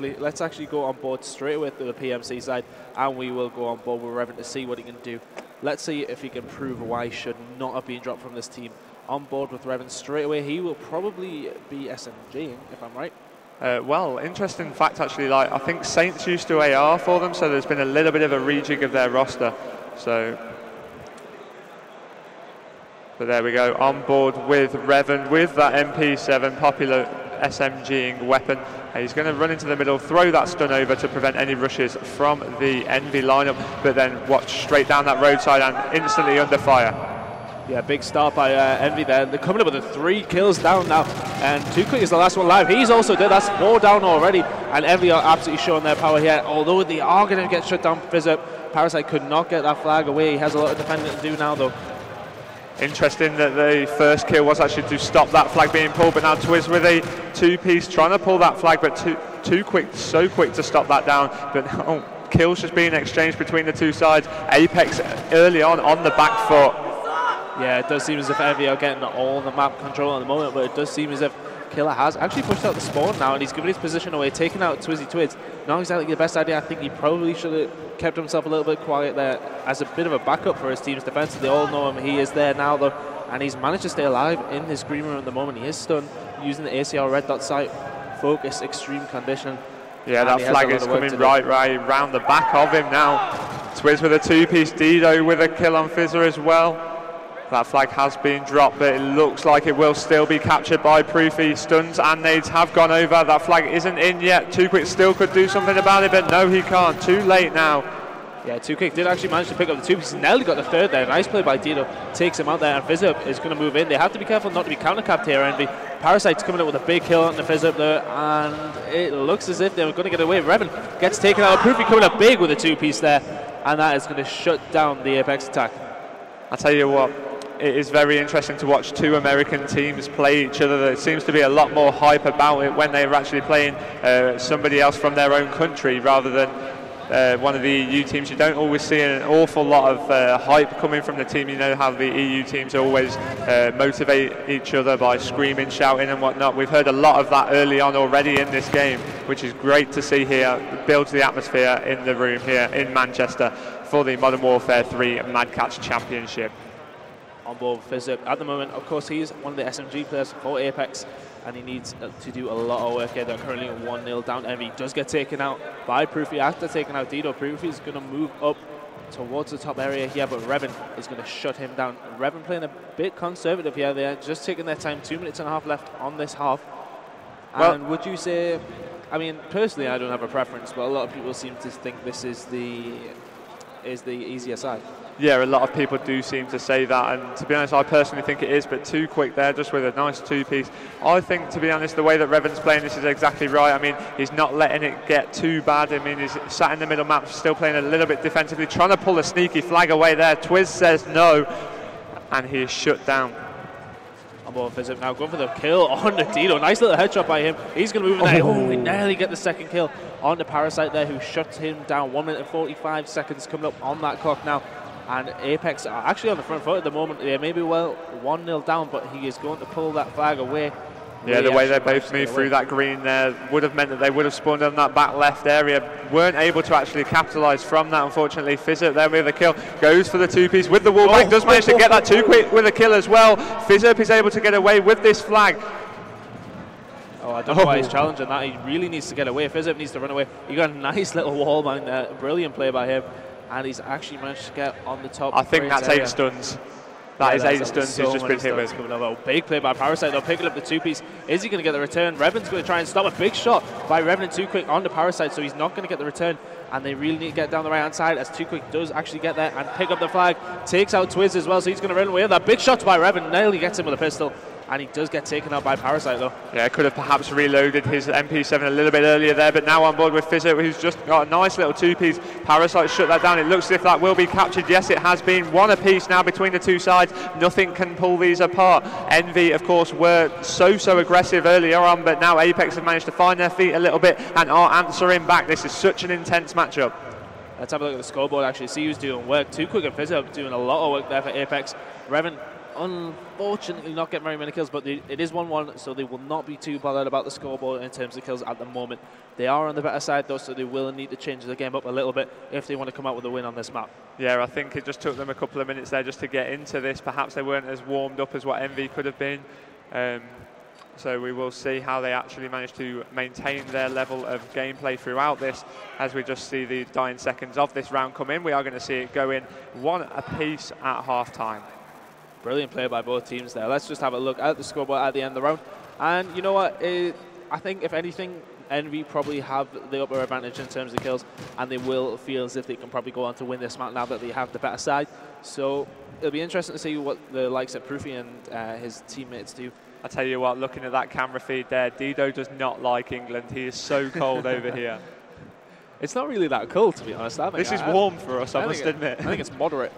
quickly. Let's actually go on board straight away to the PMC side, and we will go on board with Revan to see what he can do. Let's see if he can prove why he should not have been dropped from this team. On board with Revan straight away. He will probably be SMGing, if I'm right. Well, interesting fact actually, like I think Saints used to AR for them, so there's been a little bit of a rejig of their roster. So, but there we go, on board with Revan with that MP7 popular SMGing weapon. He's going to run into the middle, throw that stun over to prevent any rushes from the EnVy lineup, but then watch straight down that roadside and instantly under fire. Yeah, big start by EnVy there. They're coming up with the 3 kills down now, and Too Quick is the last one live. He's also dead. That's 4 down already, and EnVy are absolutely showing their power here. Although they are going to get shut down, Fizzup. Parasite could not get that flag away. He has a lot of defending to do now, though. Interesting that the first kill was actually to stop that flag being pulled, but now Twiz with a 2-piece trying to pull that flag, but too quick, so quick to stop that down. But now kills just being exchanged between the two sides. Apex early on the back foot. Yeah, it does seem as if EnVy are getting all the map control at the moment, but it does seem as if Killer has actually pushed out the spawn now, and he's given his position away, taking out Twizzy Twiz. Not exactly the best idea. I think he probably should have kept himself a little bit quiet there as a bit of a backup for his team's defense. They all know him. He is there now, though, and he's managed to stay alive in his green room at the moment. He is stunned using the ACR red dot sight, focus, extreme condition. Yeah, that flag is coming right round the back of him now. Twiz with a 2-piece, Dido with a kill on Fizzer as well. That flag has been dropped, but it looks like it will still be captured by Proofy. Stuns and nades have gone over. That flag isn't in yet. Too Quick still could do something about it, but no, he can't. Too late now. Yeah, Too Quick did actually manage to pick up the 2-piece. Nearly got the 3rd there. Nice play by Dido. Takes him out there, and Fizzup is going to move in. They have to be careful not to be counter-capped here, EnVy. Parasite's coming up with a big kill on the Fizzup there, and it looks as if they're going to get away. Revan gets taken out. Proofy coming up big with a 2-piece there, and that is going to shut down the Apex attack. I'll tell you what. It is very interesting to watch 2 American teams play each other. There seems to be a lot more hype about it when they're actually playing somebody else from their own country rather than one of the EU teams. You don't always see an awful lot of hype coming from the team. You know how the EU teams always motivate each other by screaming, shouting and whatnot. We've heard a lot of that early on already in this game, which is great to see here. It builds the atmosphere in the room here in Manchester for the Modern Warfare 3 Mad Catz Championship. On board with Fizzup at the moment. Of course, he's one of the SMG players for Apex, and he needs to do a lot of work here. They're currently 1-0 down. EnVy does get taken out by Proofy after taking out Dido. Proofy is going to move up towards the top area here, but Revan is going to shut him down. Revan playing a bit conservative here. They're just taking their time. 2 minutes and a half left on this half. Well, and would you say, I mean, personally, I don't have a preference, but a lot of people seem to think this is the easier side. Yeah, a lot of people do seem to say that, and to be honest, I personally think it is, but Too Quick there just with a nice 2-piece. I think, to be honest, the way that Revan's playing this is exactly right. I mean, he's not letting it get too bad. I mean, he's sat in the middle map, still playing a little bit defensively, trying to pull a sneaky flag away there. Twiz says no, and he is shut down. On board Fizzup now, going for the kill on the Dido. Nice little headshot by him. He's going to move in there. Oh, he nearly get the 2nd kill on the Parasite there, who shuts him down. 1 minute and 45 seconds coming up on that clock now. And Apex are actually on the front foot at the moment. They may be well 1-0 down, but he is going to pull that flag away. Yeah, the way they both moved through that green there would have meant that they would have spawned on that back left area. Weren't able to actually capitalise from that, unfortunately. Fizzup there with a kill. Goes for the 2-piece with the wallbang. Does manage to get that 2 Quick with a kill as well. Fizzup is able to get away with this flag. Oh, I don't know why he's challenging that. He really needs to get away. Fizzup needs to run away. He got a nice little wallbang there. Brilliant play by him. And he's actually managed to get on the top. I think that's area. 8 stuns. That is 8 stuns he's just been hit with. Big play by Parasite though, picking up the 2-piece. Is he going to get the return? Revan's going to try and stop a big shot by Revan and Too Quick on the Parasite, so he's not going to get the return. And they really need to get down the right-hand side as Too Quick does actually get there and pick up the flag. Takes out Twiz as well, so he's going to run away with that. Big shot by Revan, nearly gets him with a pistol. And he does get taken out by Parasite though. Yeah, could have perhaps reloaded his MP7 a little bit earlier there, but now on board with Fizzup, who's just got a nice little 2-piece. Parasite shut that down. It looks as if that will be captured. Yes, it has been. 1 apiece now between the two sides. Nothing can pull these apart. EnVy, of course, were so aggressive earlier on, but now Apex have managed to find their feet a little bit and are answering back. This is such an intense matchup. Let's have a look at the scoreboard actually, see who's doing work. Too Quick and Fizzup doing a lot of work there for Apex. Revan unfortunately not getting very many kills, but it is 1-1, so they will not be too bothered about the scoreboard in terms of kills at the moment. They are on the better side though, so they will need to change the game up a little bit if they want to come out with a win on this map. Yeah, I think it just took them a couple of minutes there just to get into this. Perhaps they weren't as warmed up as what EnVy could have been. So we will see how they actually manage to maintain their level of gameplay throughout this. As we just see the dying seconds of this round come in, we are going to see it go in 1 apiece at half-time. Brilliant play by both teams there. Let's just have a look at the scoreboard at the end of the round. And you know what? I think, if anything, EnVy probably have the upper advantage in terms of kills, and they will feel as if they can probably go on to win this map now that they have the better side. So it'll be interesting to see what the likes of Proofy and his teammates do. I tell you what, looking at that camera feed there, Dido does not like England. He is so cold over here. It's not really that cold, to be honest. This is warm for us, I must admit. I think it's moderate.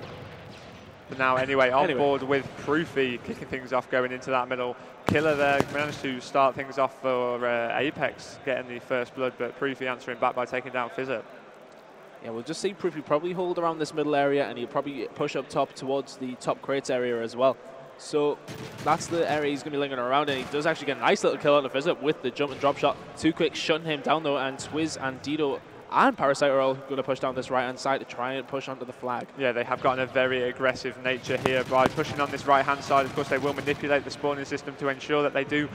But now, anyway, on board with Proofy, kicking things off, going into that middle. Killer there managed to start things off for Apex, getting the first blood, but Proofy answering back by taking down Fizzip. Yeah, we'll just see Proofy probably hold around this middle area, and he'll probably push up top towards the top crates area as well. So that's the area he's going to be lingering around, and he does actually get a nice little kill on the Fizzip with the jump and drop shot. Too quick, shutting him down though, and Twiz and Dido and Parasite are all going to push down this right-hand side to try and push onto the flag. Yeah, they have gotten a very aggressive nature here by pushing on this right-hand side. Of course, they will manipulate the spawning system to ensure that they do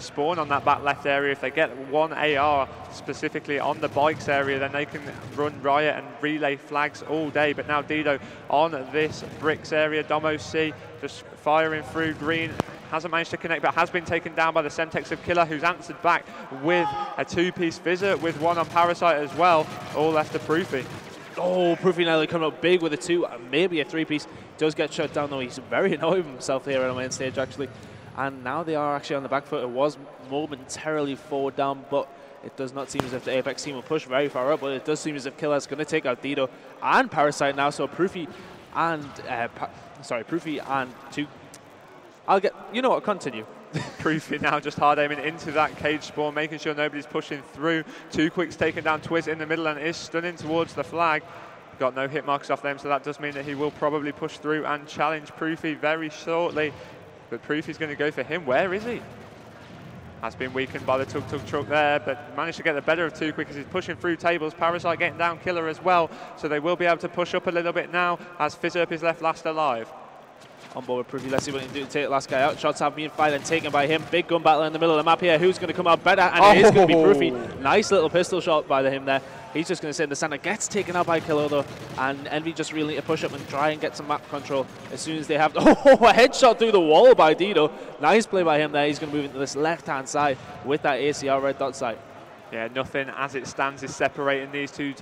spawn on that back left area. If they get one AR specifically on the bikes area, then they can run riot and relay flags all day. But now Dido on this bricks area, Domo C just firing through green. Hasn't managed to connect, but has been taken down by the Semtex of Killer, who's answered back with a two-piece Fizzip, with one on Parasite as well. All left to Proofy. Oh, Proofy now coming up big with a 2, maybe a 3-piece. Does get shut down though. He's very annoyed with himself here on the main stage actually. And now they are actually on the back foot. It was momentarily forward down, but it does not seem as if the Apex team will push very far up. But it does seem as if Killer's going to take out Dido and Parasite now. So Proofy and Proofy and 2. You know what, continue. Proofy now just hard aiming into that cage spawn, making sure nobody's pushing through. 2 quicks taking down Twiz in the middle and is stunning towards the flag. Got no hit marks off them, so that does mean that he will probably push through and challenge Proofy very shortly. But Proofy's going to go for him. Where is he? Has been weakened by the tuk-tuk truck there, but managed to get the better of 2 quick as he's pushing through tables. Parasite getting down Killer as well, so they will be able to push up a little bit now as Fizzip is left last alive. On board with Proofy, let's see what he can do to take the last guy out. Shots have been fired and taken by him. Big gun battle in the middle of the map here. Who's going to come out better? And it is going to be Proofy. Nice little pistol shot by him there. He's just going to sit in the center. Gets taken out by Killer though. And EnVy just really need to push up and try and get some map control as soon as they have. Oh, a headshot through the wall by Dido. Nice play by him there. He's going to move into this left-hand side with that ACR red dot sight. Yeah, nothing as it stands is separating these two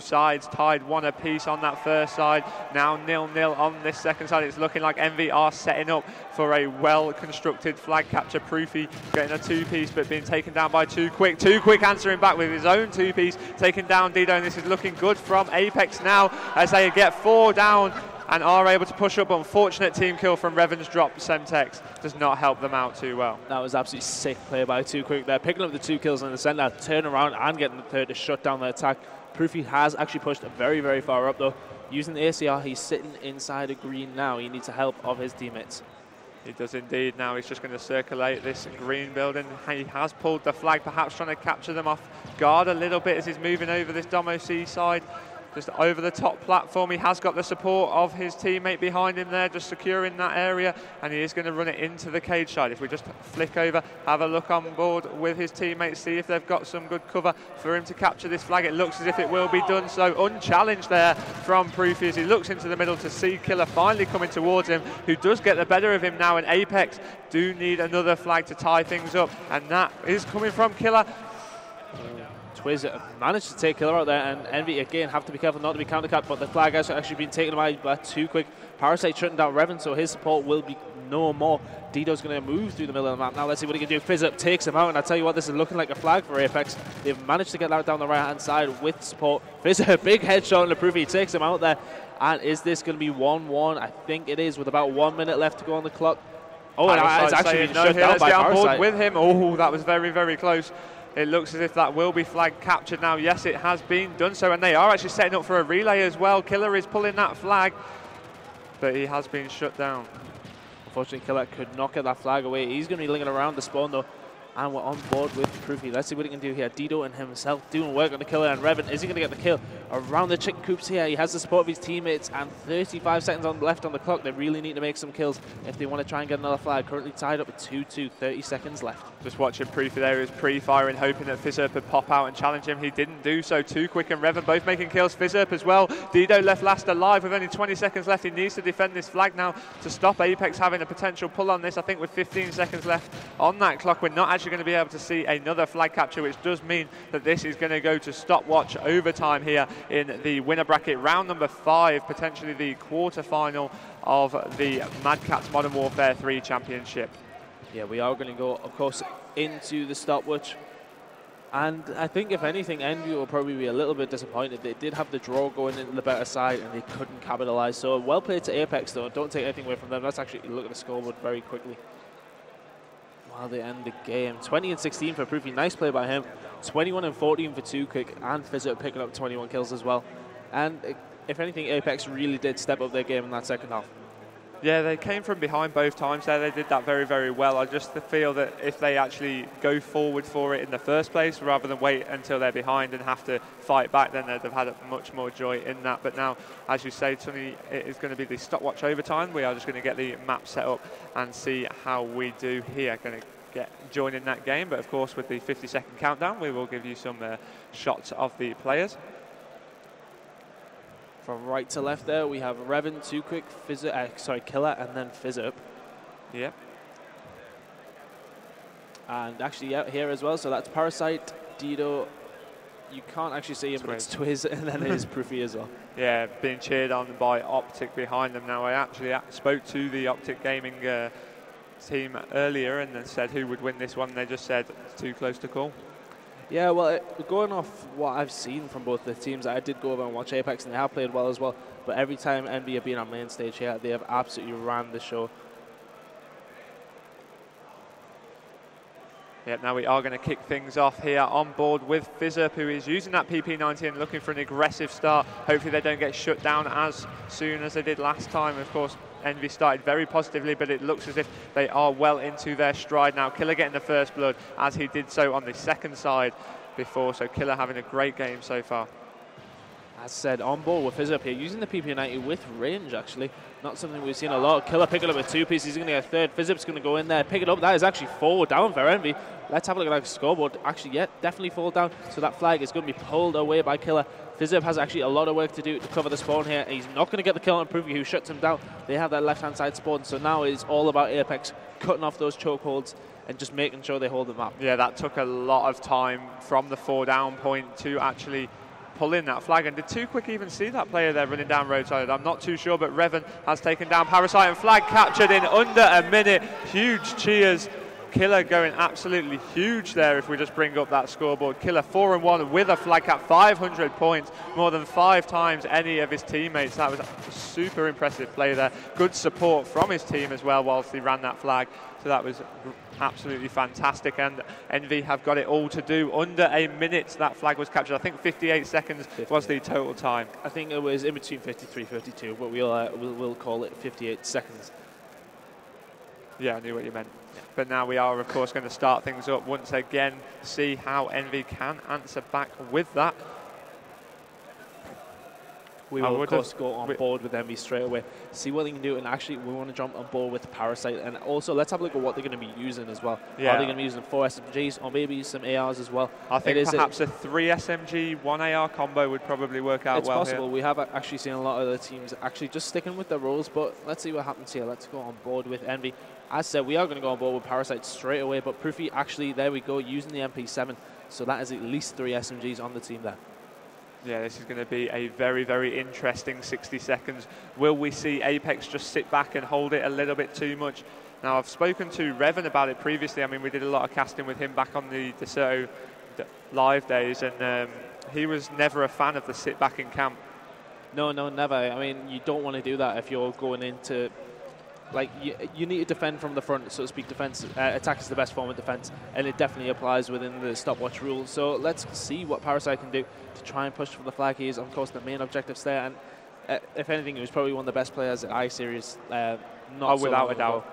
sides, tied 1 apiece on that first side. Now 0-0 on this second side. It's looking like EnVy are setting up for a well-constructed flag capture. Proofy getting a 2-piece, but being taken down by 2 quick. 2 quick answering back with his own 2-piece, taking down Dido, and this is looking good from Apex now as they get 4 down and are able to push up. Unfortunate team kill from Revan's drop. Semtex does not help them out too well. That was absolutely sick play by 2 quick there, picking up the 2 kills in the center, turn around and getting the third to shut down the attack. Proofy has actually pushed very, very far up though. Using the ACR, he's sitting inside a green now. He needs the help of his teammates. He does indeed. Now he's just going to circulate this green building. He has pulled the flag, perhaps trying to capture them off guard a little bit as he's moving over this Domo C side. Just over the top platform. He has got the support of his teammate behind him there, just securing that area, and he is going to run it into the cage side. If we just flick over, have a look on board with his teammates, see if they've got some good cover for him to capture this flag. It looks as if it will be done so. Unchallenged there from Proofy as he looks into the middle to see Killer finally coming towards him, who does get the better of him now, and Apex do need another flag to tie things up, and that is coming from Killer. Twiz managed to take Killer out there, and EnVy again have to be careful not to be countercut, but the flag has actually been taken away by 2 quick. Parasite shutting down Revan, so his support will be no more. Dido's going to move through the middle of the map. Now let's see what he can do. Fizzip takes him out, and I tell you what, this is looking like a flag for Apex. They've managed to get out down the right-hand side with support. Fizzip, big headshot on the Proofy. He takes him out there, and is this going to be 1-1? I think it is, with about 1 minute left to go on the clock. Oh, and it's actually been shut down by Parasite. With him. Oh, that was very, very close. It looks as if that will be flag captured now. Yes, it has been done so, and they are actually setting up for a relay as well. Killer is pulling that flag, but he has been shut down. Unfortunately, Killer could not get that flag away. He's going to be linking around the spawn though. And we're on board with Proofy. Let's see what he can do here. Dido and himself doing work on the killer, and Revan, is he going to get the kill around the chicken coops here? He has the support of his teammates, and 35 seconds left on the clock. They really need to make some kills if they want to try and get another flag. Currently tied up with 2-2, 30 seconds left. Just watching Proofy there, he was pre-firing, hoping that Fizzurp would pop out and challenge him. He didn't do so. Too Quick and Revan both making kills. Fizzurp as well. Dido left last alive with only 20 seconds left. He needs to defend this flag now to stop Apex having a potential pull on this. I think with 15 seconds left on that clock, we're not actually going to be able to see another flag capture, which does mean that this is going to go to stopwatch overtime here in the winner bracket, round number 5, potentially the quarter-final of the Mad Catz Modern Warfare 3 Championship. Yeah, we are going to go, of course, into the stopwatch. And I think, if anything, EnVy will probably be a little bit disappointed. They did have the draw going into the better side, and they couldn't capitalize. So well played to Apex, though. Don't take anything away from them. Let's actually look at the scoreboard very quickly while they end the game. 20 and 16 for Proofy. Nice play by him. 21 and 14 for Too Quick, and Fizzurp picking up 21 kills as well. And if anything, Apex really did step up their game in that second half. Yeah, they came from behind both times there. They did that very, very well. I just feel that if they actually go forward for it in the first place, rather than wait until they're behind and have to fight back, then they'd have had much more joy in that. But now, as you say, Tony, it is going to be the stopwatch overtime. We are just going to get the map set up and see how we do here. Going to join in that game, but of course with the 50-second countdown, we will give you some shots of the players. From right to left there, we have Revan, Too Quick, Killer, and then Fizzurp. Yep. And actually, yeah, here as well. So that's Parasite, Dido. You can't actually see him, but it's Twiz, and then there's Proofy as well. Yeah, being cheered on by Optic behind them. Now, I actually spoke to the Optic Gaming team earlier and then said who would win this one. They just said it's too close to call. Yeah, well, going off what I've seen from both the teams, I did go over and watch Apex, and they have played well as well. But every time EnVy have been on main stage here, they have absolutely ran the show. Yep, now we are going to kick things off here on board with Fizzurp, who is using that PP90 and looking for an aggressive start. Hopefully they don't get shut down as soon as they did last time. Of course, EnVy started very positively, but it looks as if they are well into their stride now. Killer getting the first blood, as he did so on the second side before. So Killer having a great game so far. As said, on board with Fizzurp here, using the PP90 with range, actually. Not something we've seen a lot. Killer picking up a 2-piece. He's going to get a third. Fizzurp's going to go in there, pick it up. That is actually 4 down for EnVy. Let's have a look at that scoreboard. Actually, yeah, definitely 4 down. So that flag is going to be pulled away by Killer. Fizzurp has actually a lot of work to do to cover the spawn here. He's not going to get the kill on Proofy, who shuts him down. They have that left-hand side spawn. So now it's all about Apex cutting off those chokeholds and just making sure they hold the map. Yeah, that took a lot of time from the 4 down point to actually pull in that flag. And did Too Quick even see that player there running down roadside? I'm not too sure, but Revan has taken down Parasite, and flag captured in under a minute. Huge cheers. Killer going absolutely huge there if we just bring up that scoreboard. Killer 4-1 with a flag cap, 500 points, more than 5 times any of his teammates. That was a super impressive play there. Good support from his team as well whilst he ran that flag. So that was absolutely fantastic, and EnVy have got it all to do. Under a minute that flag was captured. I think 58 seconds was the total time. I think it was in between 53-52, but we'll call it 58 seconds. Yeah, I knew what you meant. But now we are, of course, going to start things up once again, see how EnVy can answer back with that. We will, of course, go on board with EnVy straight away, see what they can do, and actually we want to jump on board with Parasite. And also, let's have a look at what they're going to be using as well. Yeah. Are they going to be using 4 SMGs or maybe some ARs as well? I think perhaps a 3 SMG, 1 AR combo would probably work out well. It's possible. We have actually seen a lot of the teams actually just sticking with their rules, but let's see what happens here. Let's go on board with EnVy. As said, we are going to go on board with Parasite straight away, but Proofy actually, there we go, using the MP7. So that is at least 3 SMGs on the team there. Yeah, this is going to be a very, very interesting 60 seconds. Will we see Apex just sit back and hold it a little bit too much? Now, I've spoken to Revan about it previously. I mean, we did a lot of casting with him back on the DeSoto live days, and he was never a fan of the sit back in camp. No, never. I mean, you don't want to do that if you're going into... Like, you need to defend from the front, so to speak. Attack is the best form of defense, and it definitely applies within the stopwatch rules. So let's see what Parasite can do to try and push for the flag. He is, of course, the main objectives there, and if anything, he was probably one of the best players at I-Series. Without a doubt.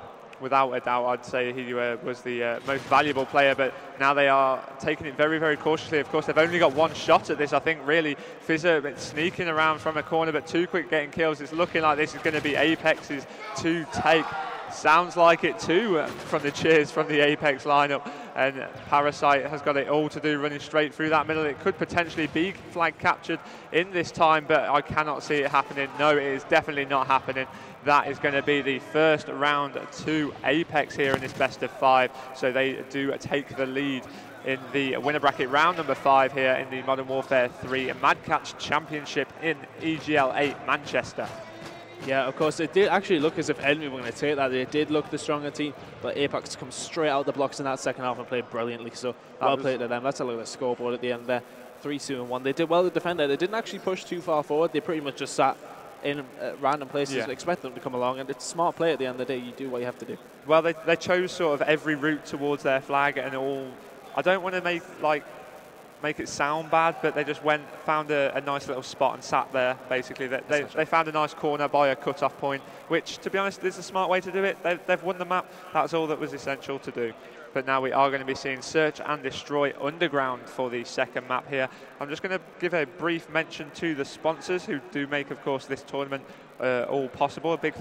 without a doubt, I'd say he was the most valuable player, but now they are taking it very, very cautiously. Of course, they've only got one shot at this, I think, really. Fizzer sneaking around from a corner, but too quick getting kills. It's looking like this is going to be Apex's to take. Sounds like it too from the cheers from the Apex lineup, and Parasite has got it all to do running straight through that middle. It could potentially be flag captured in this time, but I cannot see it happening. No, it is definitely not happening. That is going to be the first round to Apex here in this best of 5, so they do take the lead in the winner bracket round number 5 here in the Modern Warfare 3 Mad Catz Championship in EGL8 Manchester. Yeah, of course, it did actually look as if EnVy were going to take that. They did look the stronger team, but Apex come straight out the blocks in that second half and played brilliantly. So well played to them. Let's have a look at the scoreboard at the end there. 3-2-1. They did well to defend there. They didn't actually push too far forward. They pretty much just sat in random places and expect them to come along. And it's smart play at the end of the day. You do what you have to do. Well, they chose sort of every route towards their flag and all. I don't want to make it sound bad, but they just found a nice little spot and sat there, basically. They found a nice corner by a cut-off point, which, to be honest, is a smart way to do it. They've won the map. That's all that was essential to do. But now we are going to be seeing Search and Destroy Underground for the second map here. I'm just going to give a brief mention to the sponsors who do make, of course, this tournament all possible. A big